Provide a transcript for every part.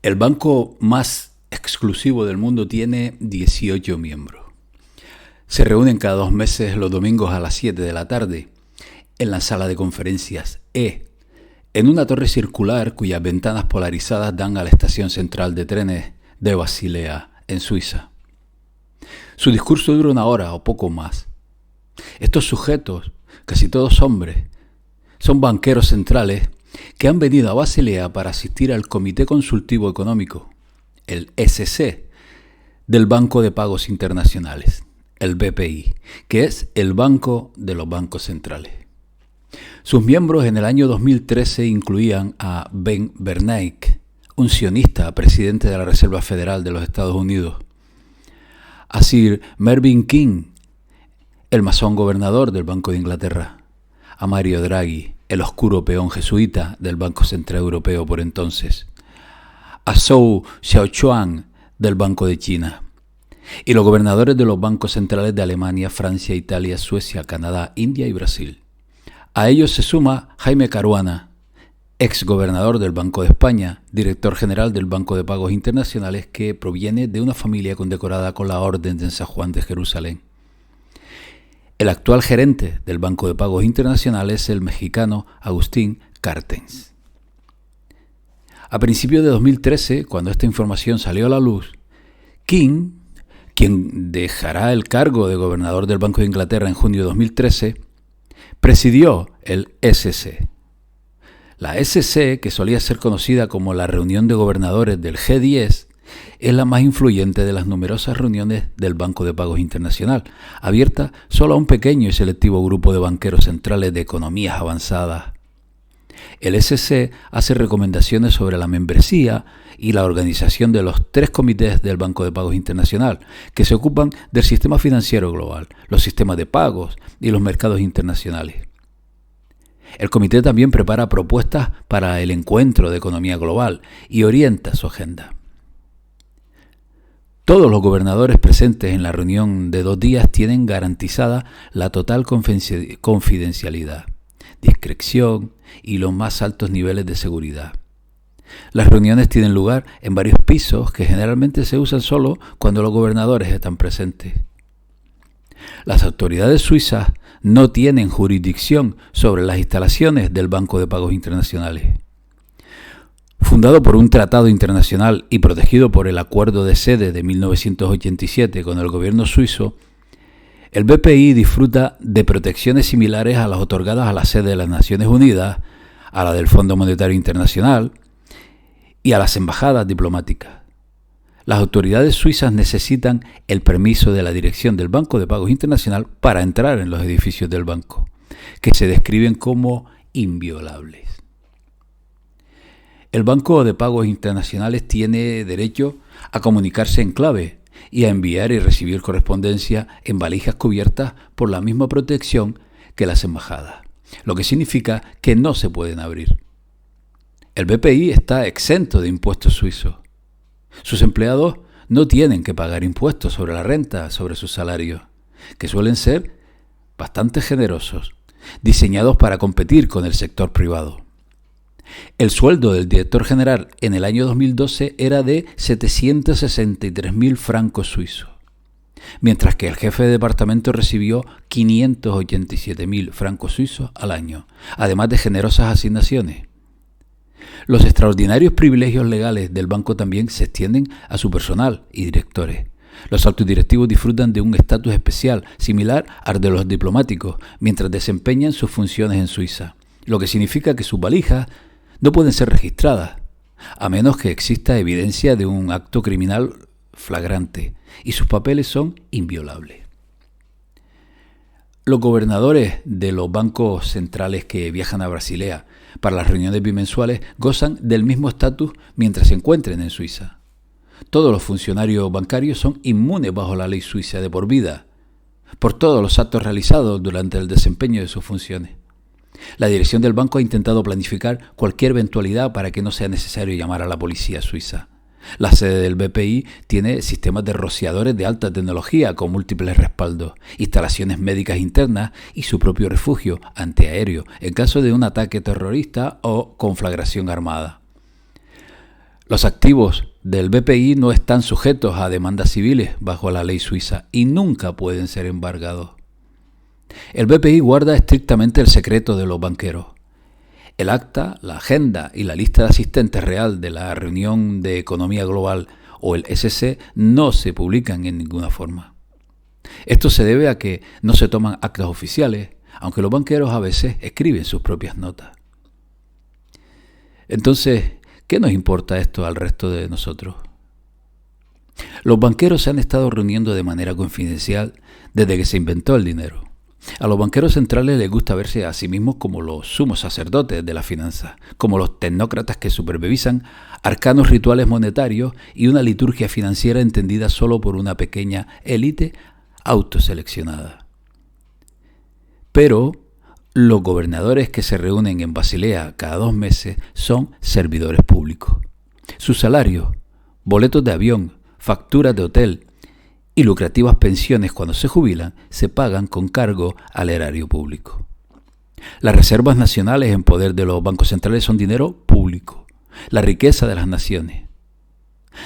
El banco más exclusivo del mundo tiene 18 miembros. Se reúnen cada 2 meses los domingos a las 7 de la tarde en la sala de conferencias E, en una torre circular cuyas ventanas polarizadas dan a la estación central de trenes de Basilea, en Suiza. Su discurso dura 1 hora o poco más. Estos sujetos, casi todos hombres, son banqueros centrales que han venido a Basilea para asistir al Comité Consultivo Económico, el SC, del Banco de Pagos Internacionales, el BPI, que es el banco de los bancos centrales. Sus miembros en el año 2013 incluían a Ben Bernanke, un sionista presidente de la Reserva Federal de los Estados Unidos, a Sir Mervyn King, el masón gobernador del Banco de Inglaterra, a Mario Draghi, el oscuro peón jesuita del Banco Central Europeo por entonces, a Zhou Xiaochuan del Banco de China, y los gobernadores de los bancos centrales de Alemania, Francia, Italia, Suecia, Canadá, India y Brasil. A ellos se suma Jaime Caruana, ex gobernador del Banco de España, director general del Banco de Pagos Internacionales, que proviene de una familia condecorada con la Orden de San Juan de Jerusalén. El actual gerente del Banco de Pagos Internacionales es el mexicano Agustín Carstens. A principios de 2013, cuando esta información salió a la luz, King, quien dejará el cargo de gobernador del Banco de Inglaterra en junio de 2013, presidió el SC. La SC, que solía ser conocida como la reunión de gobernadores del G10, es la más influyente de las numerosas reuniones del Banco de Pagos Internacional, abierta solo a un pequeño y selectivo grupo de banqueros centrales de economías avanzadas. El SC hace recomendaciones sobre la membresía y la organización de los 3 comités del Banco de Pagos Internacional, que se ocupan del sistema financiero global, los sistemas de pagos y los mercados internacionales. El comité también prepara propuestas para el encuentro de economía global y orienta su agenda. Todos los gobernadores presentes en la reunión de 2 días tienen garantizada la total confidencialidad, discreción y los más altos niveles de seguridad. Las reuniones tienen lugar en varios pisos que generalmente se usan solo cuando los gobernadores están presentes. Las autoridades suizas no tienen jurisdicción sobre las instalaciones del Banco de Pagos Internacionales. Fundado por un tratado internacional y protegido por el Acuerdo de Sede de 1987 con el gobierno suizo, el BPI disfruta de protecciones similares a las otorgadas a la sede de las Naciones Unidas, a la del Fondo Monetario Internacional y a las embajadas diplomáticas. Las autoridades suizas necesitan el permiso de la dirección del Banco de Pagos Internacional para entrar en los edificios del banco, que se describen como inviolables. El Banco de Pagos Internacionales tiene derecho a comunicarse en clave y a enviar y recibir correspondencia en valijas cubiertas por la misma protección que las embajadas, lo que significa que no se pueden abrir. El BPI está exento de impuestos suizos. Sus empleados no tienen que pagar impuestos sobre la renta, sobre sus salarios, que suelen ser bastante generosos, diseñados para competir con el sector privado. El sueldo del director general en el año 2012 era de 763.000 francos suizos, mientras que el jefe de departamento recibió 587.000 francos suizos al año, además de generosas asignaciones. Los extraordinarios privilegios legales del banco también se extienden a su personal y directores. Los altos directivos disfrutan de un estatus especial, similar al de los diplomáticos, mientras desempeñan sus funciones en Suiza, lo que significa que sus valijas no pueden ser registradas, a menos que exista evidencia de un acto criminal flagrante, y sus papeles son inviolables. Los gobernadores de los bancos centrales que viajan a Basilea para las reuniones bimensuales gozan del mismo estatus mientras se encuentren en Suiza. Todos los funcionarios bancarios son inmunes bajo la ley suiza de por vida, por todos los actos realizados durante el desempeño de sus funciones. La dirección del banco ha intentado planificar cualquier eventualidad para que no sea necesario llamar a la policía suiza. La sede del BPI tiene sistemas de rociadores de alta tecnología con múltiples respaldos, instalaciones médicas internas y su propio refugio antiaéreo en caso de un ataque terrorista o conflagración armada. Los activos del BPI no están sujetos a demandas civiles bajo la ley suiza y nunca pueden ser embargados. El BPI guarda estrictamente el secreto de los banqueros. El acta, la agenda y la lista de asistentes real de la reunión de economía global o el SC no se publican en ninguna forma. Esto se debe a que no se toman actas oficiales, aunque los banqueros a veces escriben sus propias notas. Entonces, ¿qué nos importa esto al resto de nosotros? Los banqueros se han estado reuniendo de manera confidencial desde que se inventó el dinero. A los banqueros centrales les gusta verse a sí mismos como los sumos sacerdotes de la finanza, como los tecnócratas que supervisan arcanos rituales monetarios y una liturgia financiera entendida solo por una pequeña élite autoseleccionada. Pero los gobernadores que se reúnen en Basilea cada 2 meses son servidores públicos. Sus salarios, boletos de avión, facturas de hotel y lucrativas pensiones cuando se jubilan se pagan con cargo al erario público. Las reservas nacionales en poder de los bancos centrales son dinero público, la riqueza de las naciones.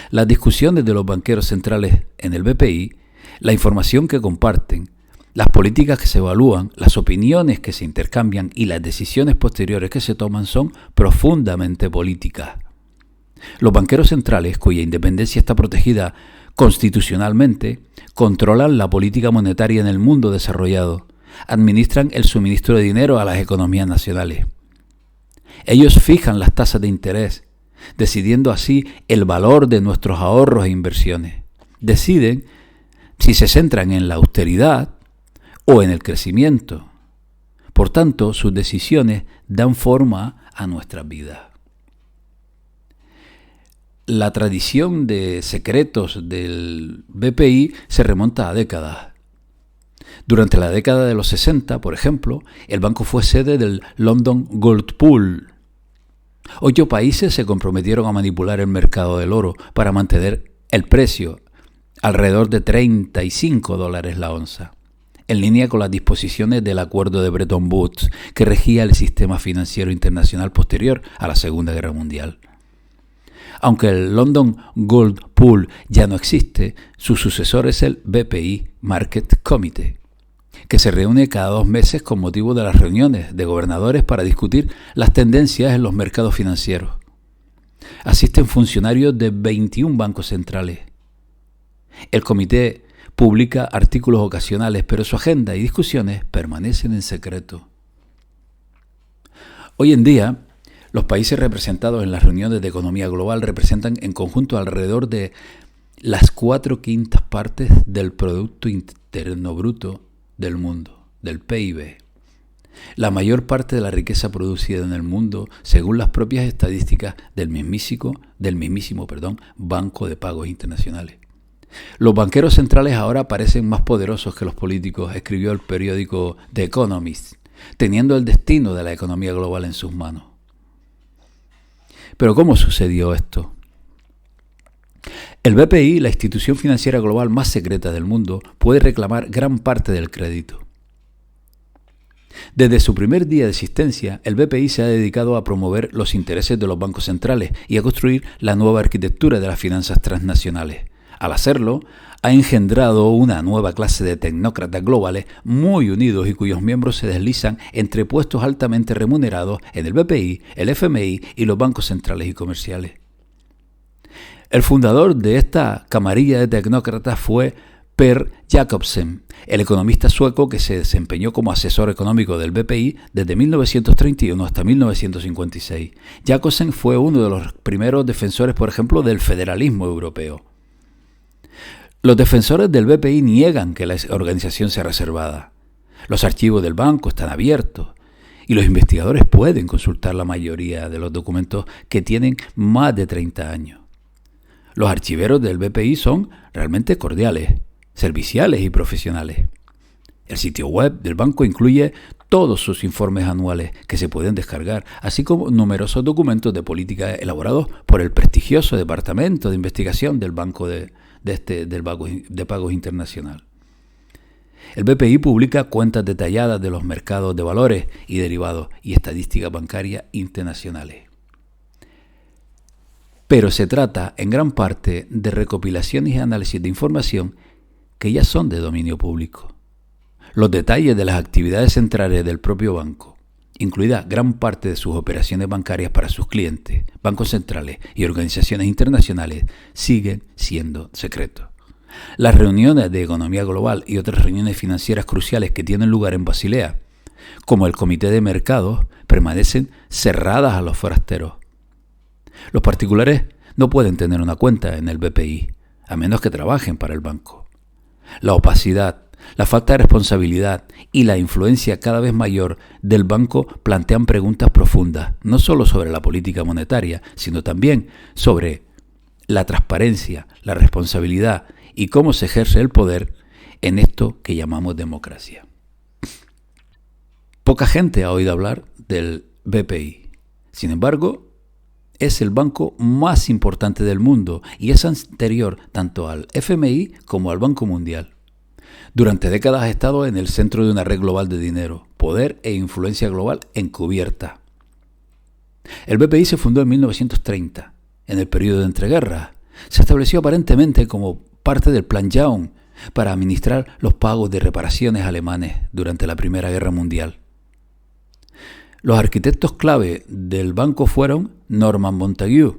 Las discusiones de los banqueros centrales en el BPI, la información que comparten, las políticas que se evalúan, las opiniones que se intercambian y las decisiones posteriores que se toman son profundamente políticas. Los banqueros centrales, cuya independencia está protegida constitucionalmente, controlan la política monetaria en el mundo desarrollado, administran el suministro de dinero a las economías nacionales. Ellos fijan las tasas de interés, decidiendo así el valor de nuestros ahorros e inversiones. Deciden si se centran en la austeridad o en el crecimiento. Por tanto, sus decisiones dan forma a nuestras vidas. La tradición de secretos del BPI se remonta a décadas. Durante la década de los 60, por ejemplo, el banco fue sede del London Gold Pool. 8 países se comprometieron a manipular el mercado del oro para mantener el precio alrededor de $35 la onza, en línea con las disposiciones del acuerdo de Bretton Woods que regía el sistema financiero internacional posterior a la Segunda Guerra Mundial. Aunque el London Gold Pool ya no existe, su sucesor es el BPI Market Committee, que se reúne cada 2 meses con motivo de las reuniones de gobernadores para discutir las tendencias en los mercados financieros. Asisten funcionarios de 21 bancos centrales. El comité publica artículos ocasionales, pero su agenda y discusiones permanecen en secreto. Hoy en día, los países representados en las reuniones de economía global representan en conjunto alrededor de las 4/5 partes del Producto Interno Bruto del mundo, del PIB. La mayor parte de la riqueza producida en el mundo, según las propias estadísticas del mismísimo Banco de Pagos Internacionales. Los banqueros centrales ahora parecen más poderosos que los políticos, escribió el periódico The Economist, teniendo el destino de la economía global en sus manos. Pero ¿cómo sucedió esto? El BPI, la institución financiera global más secreta del mundo, puede reclamar gran parte del crédito. Desde su primer día de existencia, el BPI se ha dedicado a promover los intereses de los bancos centrales y a construir la nueva arquitectura de las finanzas transnacionales. Al hacerlo, ha engendrado una nueva clase de tecnócratas globales muy unidos y cuyos miembros se deslizan entre puestos altamente remunerados en el BPI, el FMI y los bancos centrales y comerciales. El fundador de esta camarilla de tecnócratas fue Per Jacobsen, el economista sueco que se desempeñó como asesor económico del BPI desde 1931 hasta 1956. Jacobsen fue uno de los primeros defensores, por ejemplo, del federalismo europeo. Los defensores del BPI niegan que la organización sea reservada. Los archivos del banco están abiertos y los investigadores pueden consultar la mayoría de los documentos que tienen más de 30 años. Los archiveros del BPI son realmente cordiales, serviciales y profesionales. El sitio web del banco incluye todos sus informes anuales que se pueden descargar, así como numerosos documentos de política elaborados por el prestigioso Departamento de Investigación del Banco de Pagos Internacional. El BPI publica cuentas detalladas de los mercados de valores y derivados y estadísticas bancarias internacionales. pero se trata en gran parte de recopilaciones y análisis de información que ya son de dominio público. Los detalles de las actividades centrales del propio banco, incluida gran parte de sus operaciones bancarias para sus clientes, bancos centrales y organizaciones internacionales, siguen siendo secretos. Las reuniones de economía global y otras reuniones financieras cruciales que tienen lugar en Basilea, como el Comité de Mercados, permanecen cerradas a los forasteros. Los particulares no pueden tener una cuenta en el BPI, a menos que trabajen para el banco. La opacidad, la falta de responsabilidad y la influencia cada vez mayor del banco plantean preguntas profundas, no solo sobre la política monetaria, sino también sobre la transparencia, la responsabilidad y cómo se ejerce el poder en esto que llamamos democracia. Poca gente ha oído hablar del BPI. Sin embargo, es el banco más importante del mundo y es anterior tanto al FMI como al Banco Mundial. Durante décadas ha estado en el centro de una red global de dinero, poder e influencia global encubierta. El BPI se fundó en 1930, en el periodo de entreguerras. Se estableció aparentemente como parte del Plan Young para administrar los pagos de reparaciones alemanes durante la Primera Guerra Mundial. Los arquitectos clave del banco fueron Norman Montague,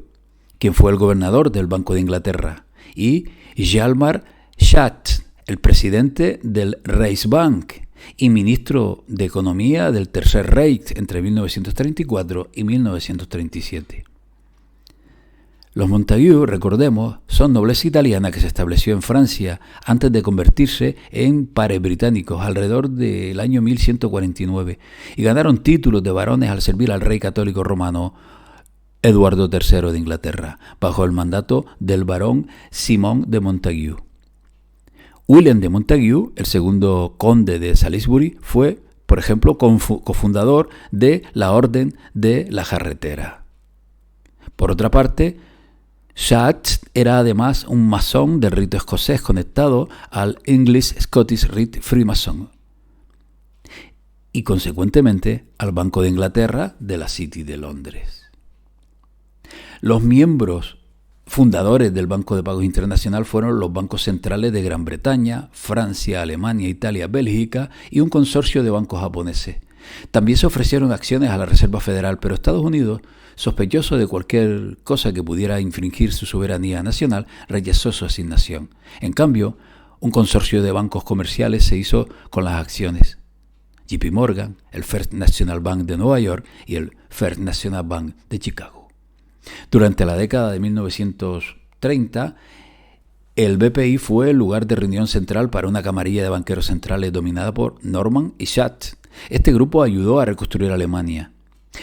quien fue el gobernador del Banco de Inglaterra, y Hjalmar Schacht, el presidente del Reichsbank y ministro de Economía del Tercer Reich entre 1934 y 1937. Los Montague, recordemos, son nobleza italiana que se estableció en Francia antes de convertirse en pares británicos alrededor del año 1149 y ganaron títulos de barones al servir al rey católico romano Eduardo III de Inglaterra, bajo el mandato del barón Simón de Montague. William de Montague, el segundo conde de Salisbury, fue, por ejemplo, cofundador de la Orden de la Jarretera. Por otra parte, Schacht era además un masón del rito escocés conectado al English Scottish Rite Freemason y consecuentemente al Banco de Inglaterra de la City de Londres. Los miembros fundadores del Banco de Pagos Internacional fueron los bancos centrales de Gran Bretaña, Francia, Alemania, Italia, Bélgica y un consorcio de bancos japoneses. También se ofrecieron acciones a la Reserva Federal, pero Estados Unidos, sospechoso de cualquier cosa que pudiera infringir su soberanía nacional, rechazó su asignación. En cambio, un consorcio de bancos comerciales se hizo con las acciones. JP Morgan, el First National Bank de Nueva York y el First National Bank de Chicago. Durante la década de 1930, el BPI fue el lugar de reunión central para una camarilla de banqueros centrales dominada por Norman y Schacht. Este grupo ayudó a reconstruir Alemania.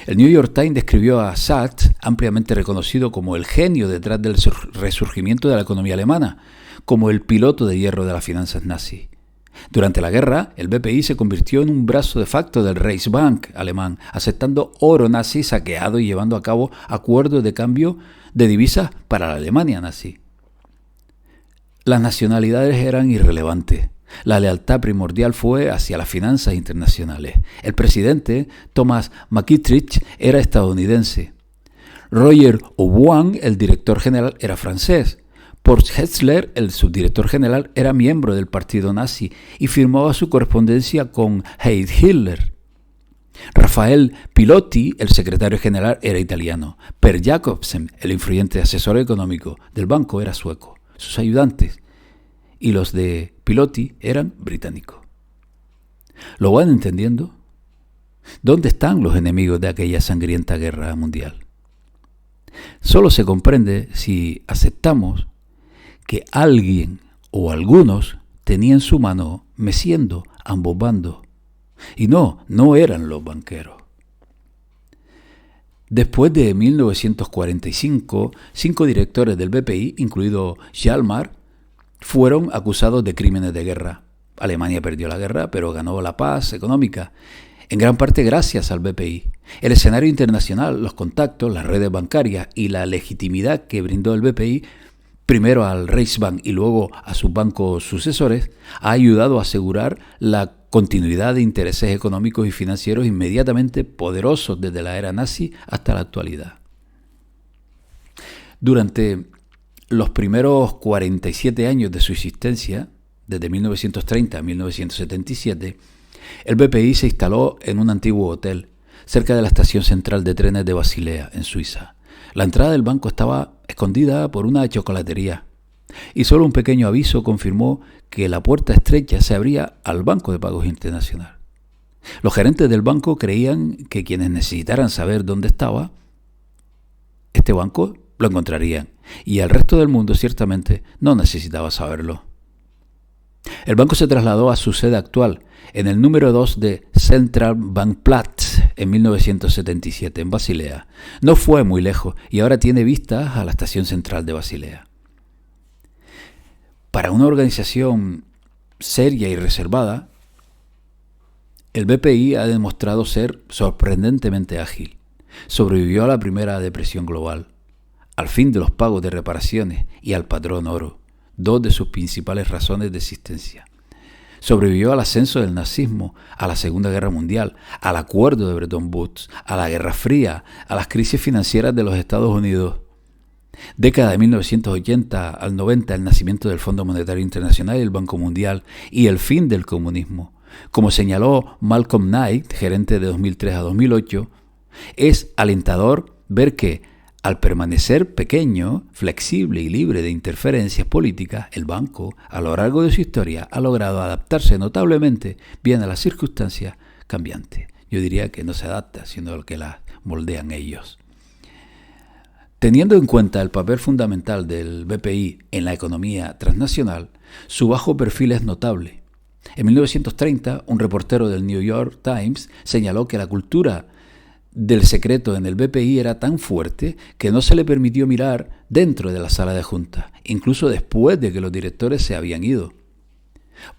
El New York Times describió a Schacht, ampliamente reconocido como el genio detrás del resurgimiento de la economía alemana, como el piloto de hierro de las finanzas nazis. Durante la guerra, el BPI se convirtió en un brazo de facto del Reichsbank alemán, aceptando oro nazi saqueado y llevando a cabo acuerdos de cambio de divisas para la Alemania nazi. Las nacionalidades eran irrelevantes. La lealtad primordial fue hacia las finanzas internacionales. El presidente, Thomas McKittrick, era estadounidense. Roger Aubin, el director general, era francés. Paul Hetzler, el subdirector general, era miembro del partido nazi y firmaba su correspondencia con Heil Hitler. Rafael Pilotti, el secretario general, era italiano. Per Jacobsen, el influyente asesor económico del banco, era sueco. Sus ayudantes y los de Pilotti eran británicos. ¿Lo van entendiendo? ¿Dónde están los enemigos de aquella sangrienta guerra mundial? Solo se comprende si aceptamos que alguien o algunos tenían en su mano meciendo ambos bandos. Y no eran los banqueros. Después de 1945, 5 directores del BPI, incluido Hjalmar, fueron acusados de crímenes de guerra. Alemania perdió la guerra, pero ganó la paz económica, en gran parte gracias al BPI. El escenario internacional, los contactos, las redes bancarias y la legitimidad que brindó el BPI, primero al Reichsbank y luego a sus bancos sucesores, ha ayudado a asegurar la continuidad de intereses económicos y financieros inmediatamente poderosos desde la era nazi hasta la actualidad. Durante los primeros 47 años de su existencia, desde 1930 a 1977, el BPI se instaló en un antiguo hotel cerca de la estación central de trenes de Basilea, en Suiza. La entrada del banco estaba escondida por una chocolatería y solo un pequeño aviso confirmó que la puerta estrecha se abría al Banco de Pagos Internacional. Los gerentes del banco creían que quienes necesitaran saber dónde estaba este banco lo encontrarían, y el resto del mundo ciertamente no necesitaba saberlo. El banco se trasladó a su sede actual, en el número 2 de Zentralbankplatz, en 1977, en Basilea. No fue muy lejos y ahora tiene vistas a la estación central de Basilea. Para una organización seria y reservada, el BPI ha demostrado ser sorprendentemente ágil. Sobrevivió a la primera depresión global, al fin de los pagos de reparaciones y al patrón oro, dos de sus principales razones de existencia. Sobrevivió al ascenso del nazismo, a la Segunda Guerra Mundial, al acuerdo de Bretton Woods, a la Guerra Fría, a las crisis financieras de los Estados Unidos. Década de 1980 al 90, el nacimiento del Fondo Monetario Internacional y el Banco Mundial, y el fin del comunismo. Como señaló Malcolm Knight, gerente de 2003 a 2008, es alentador ver que, al permanecer pequeño, flexible y libre de interferencias políticas, el banco, a lo largo de su historia, ha logrado adaptarse notablemente bien a las circunstancias cambiantes. Yo diría que no se adapta, sino que las moldean ellos. Teniendo en cuenta el papel fundamental del BPI en la economía transnacional, su bajo perfil es notable. En 1930, un reportero del New York Times señaló que la cultura del secreto en el BPI era tan fuerte que no se le permitió mirar dentro de la sala de juntas, incluso después de que los directores se habían ido.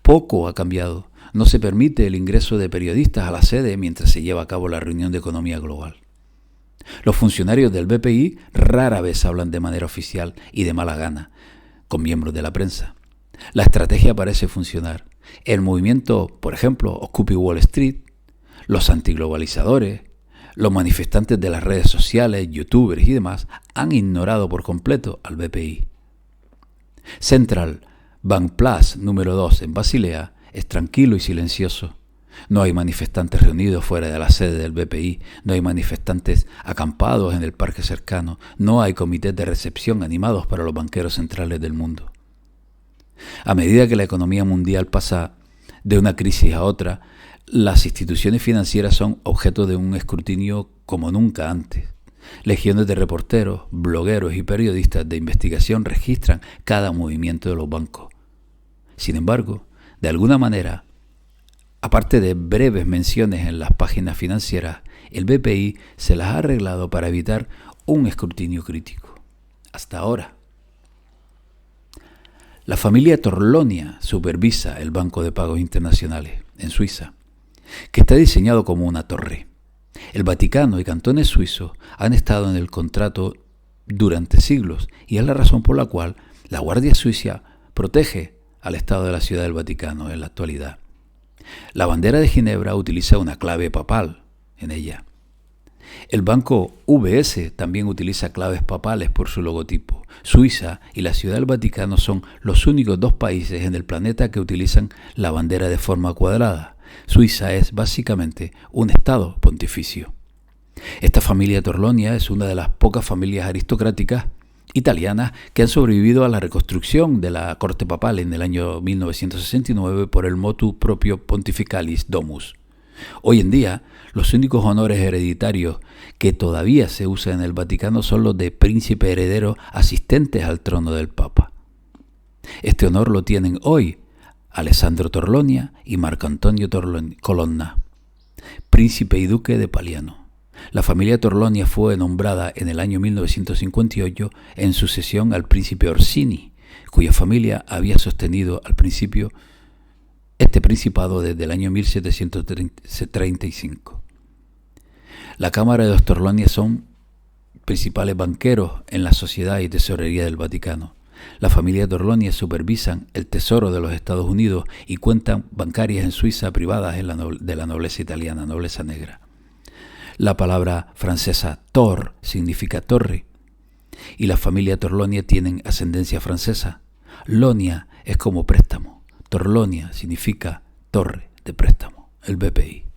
Poco ha cambiado. No se permite el ingreso de periodistas a la sede mientras se lleva a cabo la reunión de economía global. Los funcionarios del BPI rara vez hablan de manera oficial y de mala gana con miembros de la prensa. La estrategia parece funcionar. El movimiento, por ejemplo, Occupy Wall Street, los antiglobalizadores, los manifestantes de las redes sociales, youtubers y demás han ignorado por completo al BPI. Zentralbankplatz número 2 en Basilea es tranquilo y silencioso. No hay manifestantes reunidos fuera de la sede del BPI, no hay manifestantes acampados en el parque cercano, no hay comités de recepción animados para los banqueros centrales del mundo. A medida que la economía mundial pasa de una crisis a otra, las instituciones financieras son objeto de un escrutinio como nunca antes. Legiones de reporteros, blogueros y periodistas de investigación registran cada movimiento de los bancos. Sin embargo, de alguna manera, aparte de breves menciones en las páginas financieras, el BPI se las ha arreglado para evitar un escrutinio crítico. Hasta ahora. La familia Torlonia supervisa el Banco de Pagos Internacionales en Suiza, que está diseñado como una torre. El Vaticano y cantones suizos han estado en el contrato durante siglos y es la razón por la cual la Guardia Suiza protege al Estado de la Ciudad del Vaticano en la actualidad. La bandera de Ginebra utiliza una clave papal en ella. El banco UBS también utiliza claves papales por su logotipo. Suiza y la Ciudad del Vaticano son los únicos dos países en el planeta que utilizan la bandera de forma cuadrada. Suiza es básicamente un estado pontificio. Esta familia Torlonia es una de las pocas familias aristocráticas italianas que han sobrevivido a la reconstrucción de la corte papal en el año 1969 por el motu proprio Pontificalis Domus. Hoy en día, los únicos honores hereditarios que todavía se usan en el Vaticano son los de príncipe heredero asistentes al trono del Papa. Este honor lo tienen hoy Alessandro Torlonia y Marco Antonio Colonna, príncipe y duque de Paliano. La familia Torlonia fue nombrada en el año 1958 en sucesión al príncipe Orsini, cuya familia había sostenido al principio este principado desde el año 1735. La Cámara de los Torlonia son principales banqueros en la sociedad y tesorería del Vaticano. La familia Torlonia supervisan el tesoro de los Estados Unidos y cuentan bancarias en Suiza privadas de la nobleza italiana, nobleza negra. La palabra francesa tor significa torre y la familia Torlonia tienen ascendencia francesa. Lonia es como préstamo. Torlonia significa torre de préstamo, el BPI.